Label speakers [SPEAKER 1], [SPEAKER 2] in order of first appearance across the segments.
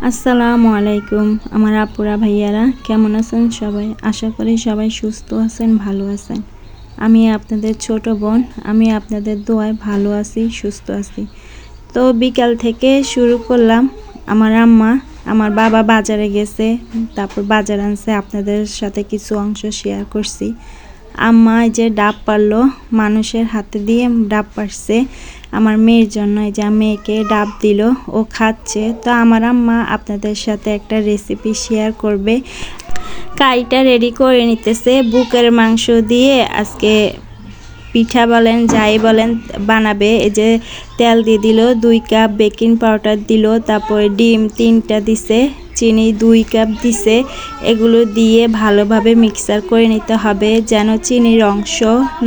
[SPEAKER 1] আসসালামু আলাইকুম আমার আপুরা ভাইয়ারা, কেমন আছেন সবাই? আশা করি সবাই সুস্থ আছেন, ভালো আছেন। আমি আপনাদের ছোট বোন, আমি আপনাদের দোয়ায় ভালো আছি, সুস্থ আছি। তো বিকাল থেকে শুরু করলাম। আমার বাবা বাজারে গেছে, তারপর বাজার আনছে, আপনাদের সাথে কিছু অংশ শেয়ার করছি। আম্মা এই যে ডাব পারলো, মানুষের হাতে দিয়ে ডাব পারছে আমার মেয়ের জন্য। এই যে মেয়েকে ডাব দিল, ও খাচ্ছে। তো আমার আম্মা আপনাদের সাথে একটা রেসিপি শেয়ার করবে। কাইটা রেডি করে নিতেছে, বুকের মাংস দিয়ে আজকে পিঠা বলেন যাই বলেন বানাবে। এই যে তেল দিয়ে দিল, 2 কাপ বেকিং পাউডার দিল, তারপরে ডিম 3টা দিছে, চিনি 2 কাপ দিছে। এগুলো দিয়ে ভালোভাবে মিক্সার করে নিতে হবে, যেন চিনির অংশ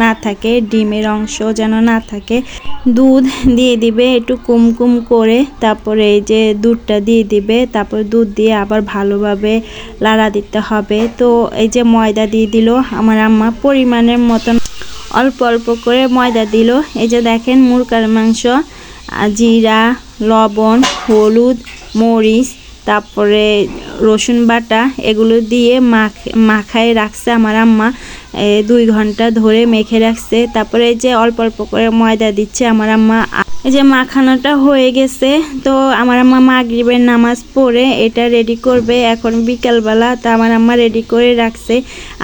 [SPEAKER 1] না থাকে, ডিমের অংশ যেন না থাকে। দুধ দিয়ে দিবে একটু কুমকুম করে, তারপরে এই যে দুধটা দিয়ে দিবে, তারপর দুধ দিয়ে আবার ভালোভাবে লাড়া দিতে হবে। তো এই যে ময়দা দিয়ে দিল আমার আম্মা, পরিমাণের মতন অল্প অল্প করে ময়দা দিল। এই যে দেখেন মুরগার মাংস, জিরা, লবণ, হলুদ, মরিচ, তারপরে রসুন বাটা, এগুলো দিয়ে মাখায় রাখছে আমার আম্মা। 2 ঘন্টা ধরে মেখে রাখছে। তারপরে এই যে অল্প অল্প করে ময়দা দিচ্ছে আমার আম্মা। এই যে মাখানোটা হয়ে গেছে। তো আমার আম্মা মাগরিবের নামাজ পড়ে এটা রেডি করবে এখন বিকালবেলা। তো আমার আম্মা রেডি করে রাখছে।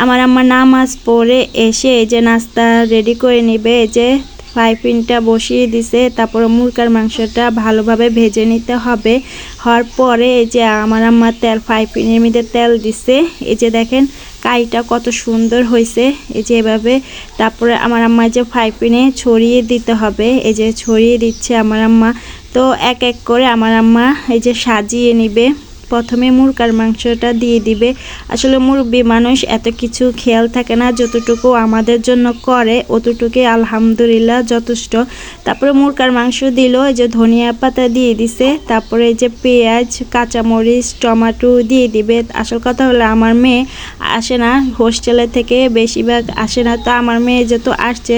[SPEAKER 1] আমার আম্মা নামাজ পড়ে এসে এই যে নাস্তা রেডি করে নেবে। এই যে ফ্রাই প্যানটা বসিয়ে দিছে, তারপরে মুরগার মাংসটা ভালোভাবে ভেজে নিতে হবে। হওয়ার পরে এই যে আমার আম্মা ফ্রাই প্যানের মধ্যে তেল দিছে। এই যে দেখেন কাইটা কত সুন্দর হয়েছে, এই যে এভাবে। তারপরে আমার আম্মা যে ফ্রাই প্যানে ছড়িয়ে দিতে হবে, এই যে ছড়িয়ে দিচ্ছে আমার আম্মা। তো এক এক করে আমার আম্মা এই যে সাজিয়ে নিবে। প্রথমে মুরগার মাংসটা দিয়ে দিবে। আসলে মুরব্বী মানুষ এত কিছু খেয়াল থাকে না, যতটুকু আমাদের জন্য করে অতটুকুই আলহামদুলিল্লাহ যথেষ্ট। তারপরে মুরগার মাংস দিল, এই যে ধনিয়া পাতা দিয়ে দিছে, তারপরে এই যে পেঁয়াজ, কাঁচামরিচ, টমেটো দিয়ে দিবে। আসল কথা হলো আমার মেয়ে আসে না, হোস্টেলে থেকে বেশিরভাগ আসে না। তো আমার মেয়ে যেহেতু আসছে,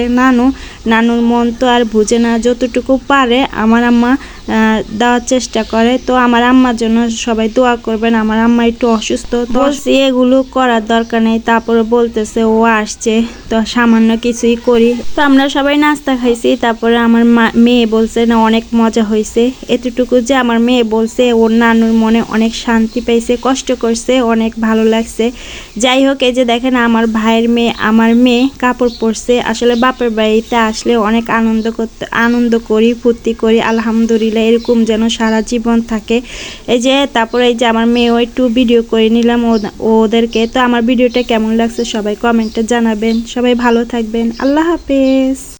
[SPEAKER 1] নানুর মন তো আর বুঝে না, যতটুকু পারে আমার আম্মা দেওয়ার চেষ্টা করে। তো আমার আম্মার জন্য সবাই দোয়া করবেন। আমার আম্মা একটু অসুস্থ, বলছি এগুলো করার দরকার নেই, তারপরে বলতেছে ও আসছে তো সামান্য কিছুই করি। তো আমরা সবাই নাস্তা খাইছি। তারপরে আমার মেয়ে বলছে না অনেক মজা হয়েছে। এতটুকু যে আমার মেয়ে বলছে ওর নানুর মনে অনেক শান্তি পেয়েছে, কষ্ট করছে, অনেক ভালো লাগছে। যাই হোক, এই যে দেখেন আমার ভাইয়ের মেয়ে, আমার মেয়ে কাপড় পরছে। আসলে বাপের বাড়িতে আসলে অনেক আনন্দ করি, ফুর্তি করি, আলহামদুলিল্লাহ এরকম যেন সারা জীবন থাকে। এই যে তারপরে এই যে আমার মেয়েও একটু ভিডিও করে নিলাম ওদেরকে। তো আমার ভিডিওটা কেমন লাগছে সবাই কমেন্টে জানাবেন। সবাই ভালো থাকবেন, আল্লাহ হাফেজ।